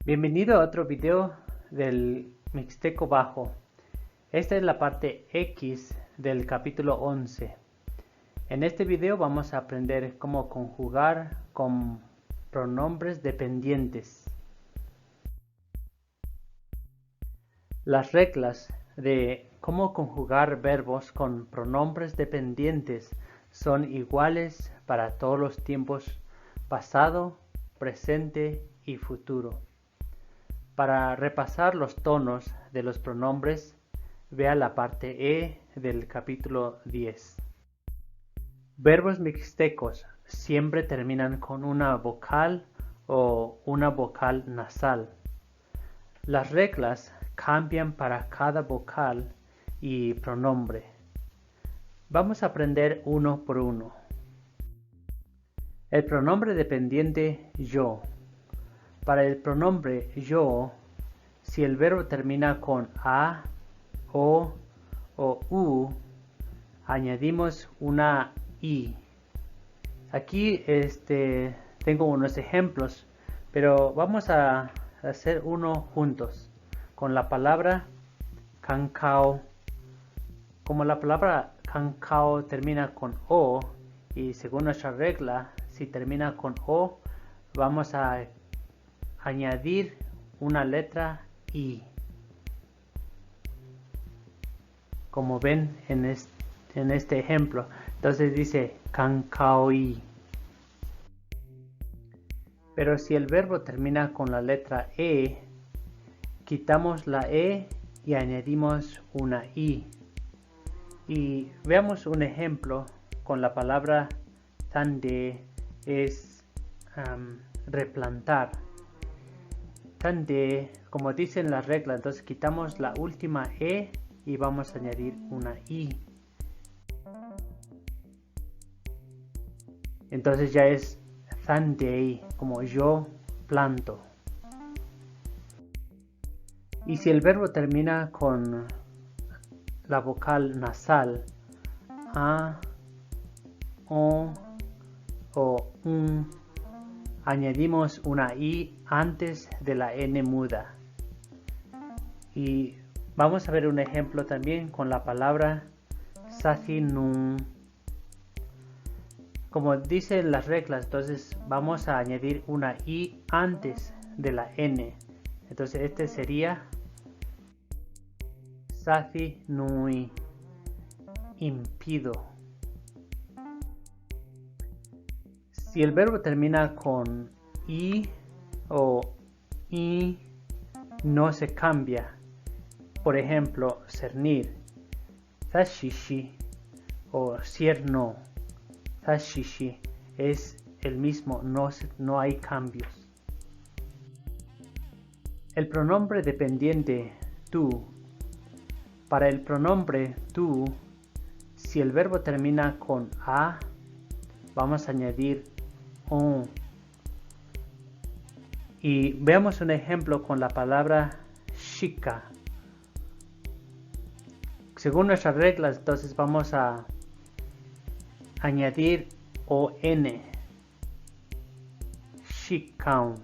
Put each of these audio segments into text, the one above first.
Bienvenido a otro video del Mixteco Bajo. Esta es la parte X del capítulo 11. En este video vamos a aprender cómo conjugar con pronombres dependientes. Las reglas de cómo conjugar verbos con pronombres dependientes son iguales para todos los tiempos pasado, presente y futuro. Para repasar los tonos de los pronombres, vea la parte E del capítulo 10. Verbos mixtecos siempre terminan con una vocal o una vocal nasal. Las reglas cambian para cada vocal y pronombre. Vamos a aprender uno por uno. El pronombre dependiente yo. Para el pronombre yo, si el verbo termina con a, o u, añadimos una i. Aquí tengo unos ejemplos, pero vamos a hacer uno juntos con la palabra cancao. Como la palabra cancao termina con o, y según nuestra regla, si termina con o, vamos a añadir una letra i, como ven en este ejemplo. Entonces dice cancaoi. Pero si el verbo termina con la letra e, quitamos la e y añadimos una i. Y veamos un ejemplo con la palabra tande, es replantar. Tande, como dicen las reglas, entonces quitamos la última e y vamos a añadir una i. Entonces ya es thandei, como yo planto. Y si el verbo termina con la vocal nasal, a, o añadimos una i antes de la n muda. Y vamos a ver un ejemplo también con la palabra sacinum. Como dicen las reglas, entonces vamos a añadir una i antes de la n. Entonces este sería sacinui, impido. Si el verbo termina con i o i, no se cambia. Por ejemplo, cernir, zashishi, o cierno, zashishi, es el mismo, no hay cambios. El pronombre dependiente tú. Para el pronombre tú, si el verbo termina con a, vamos a añadir on. Y veamos un ejemplo con la palabra chica. Según nuestras reglas, entonces vamos a añadir on, chicão,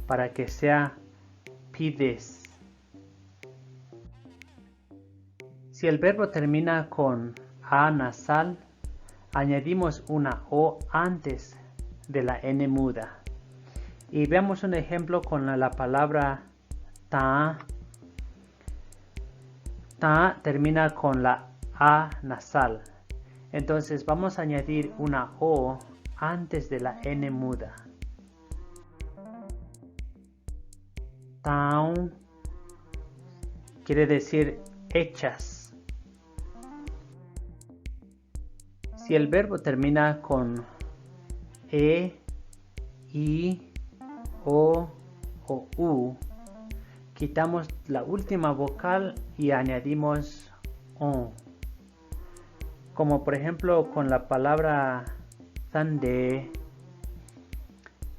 para que sea pides. Si el verbo termina con a nasal, añadimos una o antes de la n muda. Y veamos un ejemplo con la palabra ta. Ta termina con la a nasal. Entonces vamos a añadir una o antes de la n muda. Tau quiere decir hechas. Si el verbo termina con e, i, o u, quitamos la última vocal y añadimos on. Como por ejemplo con la palabra tande.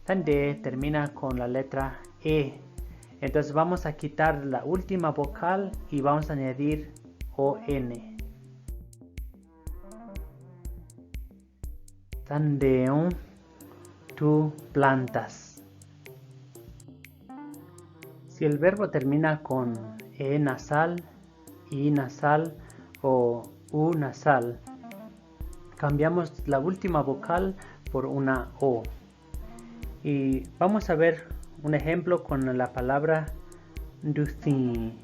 Tande termina con la letra e. Entonces vamos a quitar la última vocal y vamos a añadir on. Tandeon, tú plantas. Si el verbo termina con E nasal, I nasal o U nasal, cambiamos la última vocal por una O. Y vamos a ver un ejemplo con la palabra duthi.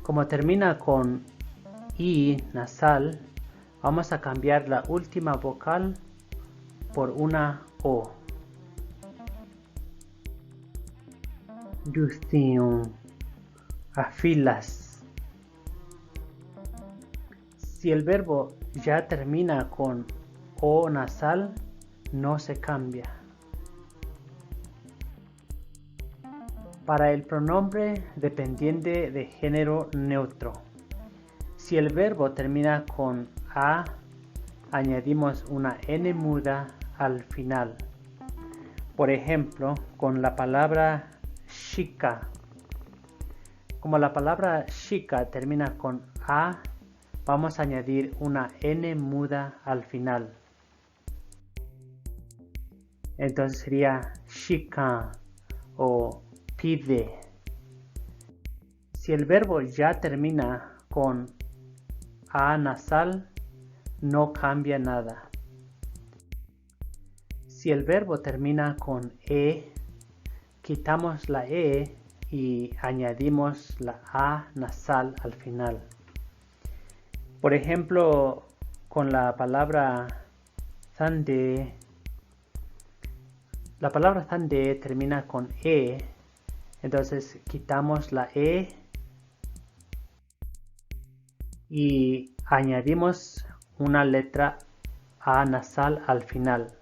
Como termina con I nasal, vamos a cambiar la última vocal por una O. Duthion, afilas. Si el verbo ya termina con O nasal, no se cambia. Para el pronombre dependiente de género neutro, si el verbo termina con A, añadimos una N muda al final. Por ejemplo, con la palabra chica. Como la palabra chica termina con A, vamos a añadir una N muda al final. Entonces sería chica o pide. Si el verbo ya termina con A nasal, no cambia nada. Si el verbo termina con E, quitamos la E y añadimos la A nasal al final. Por ejemplo, con la palabra thande, la palabra thande termina con E, entonces quitamos la E y añadimos una letra A nasal al final.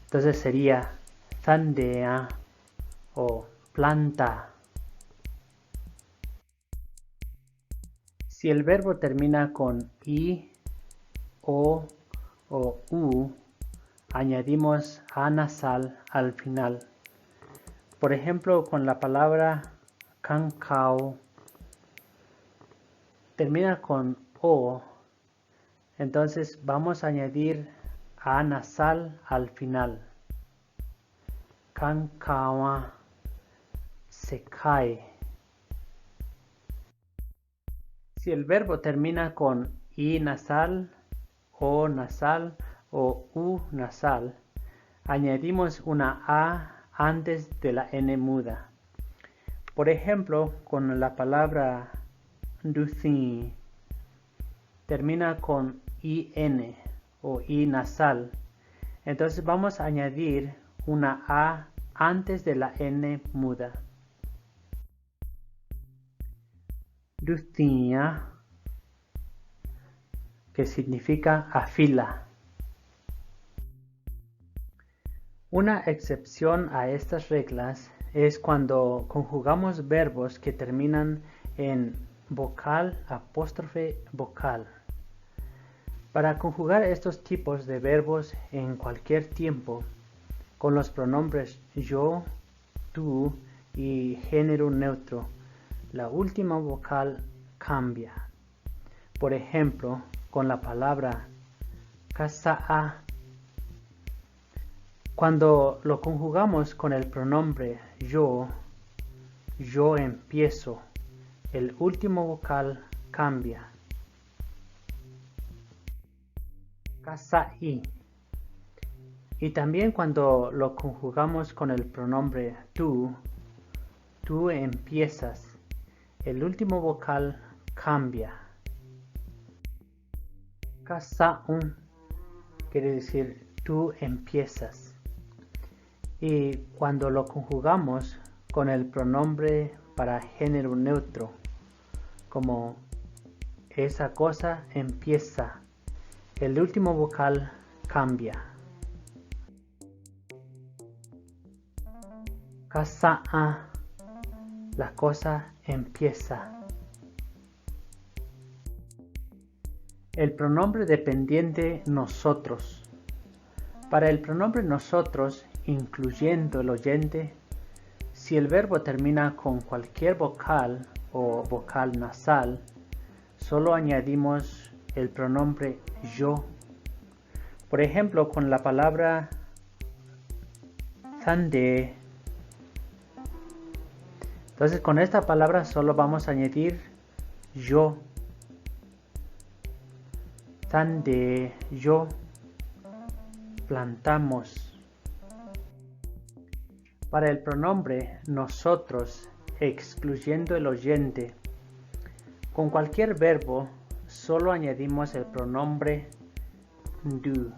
Entonces sería thandea o planta. Si el verbo termina con I, O U, añadimos A nasal al final. Por ejemplo, con la palabra cancao, termina con O, entonces vamos a añadir A nasal al final. Cancawa, se cae. Si el verbo termina con I nasal, O nasal o U nasal, añadimos una A antes de la N muda. Por ejemplo, con la palabra duthi, termina con IN o I nasal, entonces vamos a añadir una A antes de la N muda. Duthia, que significa afila. Una excepción a estas reglas es cuando conjugamos verbos que terminan en vocal apóstrofe vocal. Para conjugar estos tipos de verbos en cualquier tiempo, con los pronombres yo, tú y género neutro, la última vocal cambia. Por ejemplo, con la palabra kasa'a, cuando lo conjugamos con el pronombre yo empiezo, el último vocal cambia. Kasa'i. Y también cuando lo conjugamos con el pronombre tú empiezas, el último vocal cambia. Kasa'un quiere decir tú empiezas. Y cuando lo conjugamos con el pronombre para género neutro, como esa cosa empieza, el último vocal cambia. Kasa'a, la cosa empieza. El pronombre dependiente nosotros. Para el pronombre nosotros, incluyendo el oyente, si el verbo termina con cualquier vocal o vocal nasal, solo añadimos el pronombre yo. Por ejemplo, con la palabra Sande. Entonces con esta palabra solo vamos a añadir yo. Sande, yo. Plantamos. Para el pronombre nosotros, excluyendo el oyente, con cualquier verbo solo añadimos el pronombre du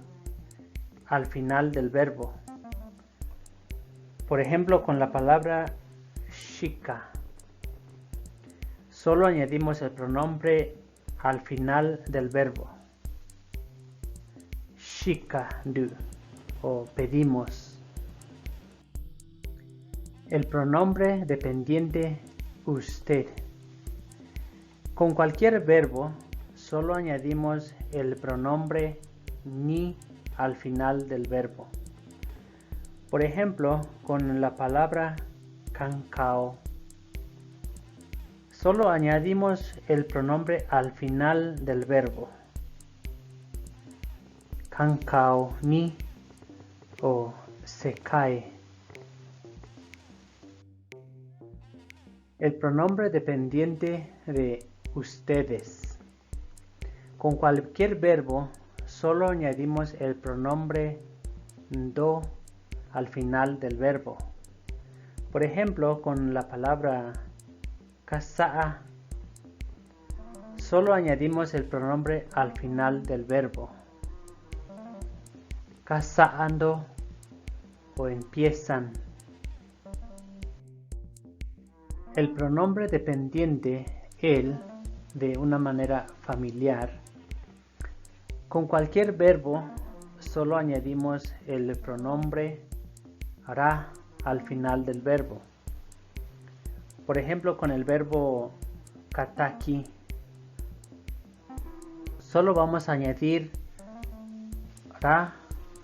al final del verbo. Por ejemplo, con la palabra chica, solo añadimos el pronombre al final del verbo. Chica du o pedimos. El pronombre dependiente usted. Con cualquier verbo solo añadimos el pronombre ni al final del verbo. Por ejemplo, con la palabra cancao, solo añadimos el pronombre al final del verbo. Cancao ni o se cae. El pronombre dependiente de ustedes. Con cualquier verbo solo añadimos el pronombre do al final del verbo. Por ejemplo, con la palabra casaa, solo añadimos el pronombre al final del verbo. Casaando o empiezan. El pronombre dependiente él de una manera familiar. Con cualquier verbo solo añadimos el pronombre ra al final del verbo. Por ejemplo, con el verbo kataki, solo vamos a añadir ra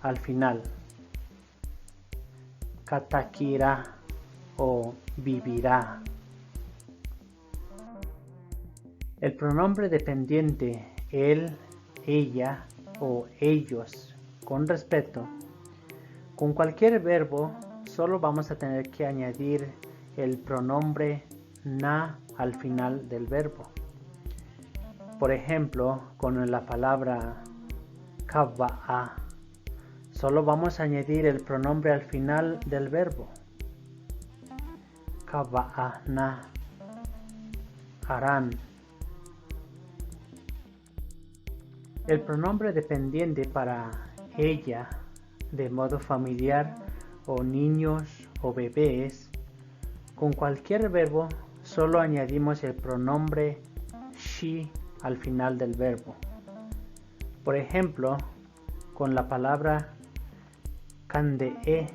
al final. Katakira o vivirá. El pronombre dependiente él, ella o ellos con respeto. Con cualquier verbo solo vamos a tener que añadir el pronombre na al final del verbo. Por ejemplo, con la palabra kaba'a, solo vamos a añadir el pronombre al final del verbo. Kaba'a na harán. El pronombre dependiente para ella de modo familiar o niños o bebés, con cualquier verbo solo añadimos el pronombre she al final del verbo. Por ejemplo, con la palabra kande'e,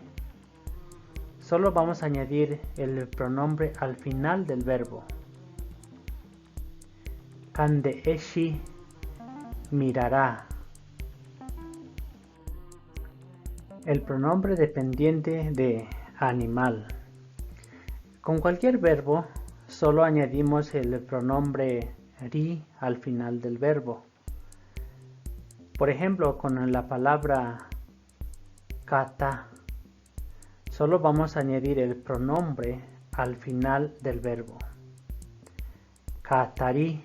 solo vamos a añadir el pronombre al final del verbo. Kande'e shi mirará. El pronombre dependiente de animal. Con cualquier verbo solo añadimos el pronombre ri al final del verbo. Por ejemplo, con la palabra kata, solo vamos a añadir el pronombre al final del verbo. Katari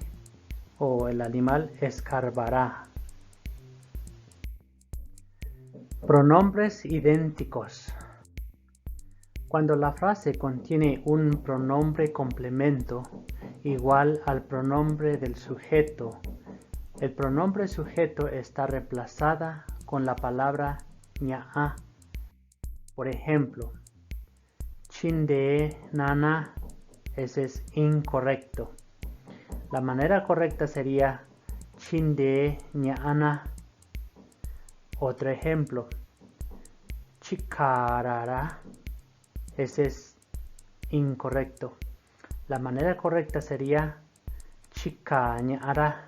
o el animal escarbará. Pronombres idénticos. Cuando la frase contiene un pronombre complemento igual al pronombre del sujeto, el pronombre sujeto está reemplazada con la palabra ña'a. Por ejemplo, chinde nana, ese es incorrecto. La manera correcta sería chinde ña'ana. Otro ejemplo, chikarara, ese es incorrecto. La manera correcta sería chikañara.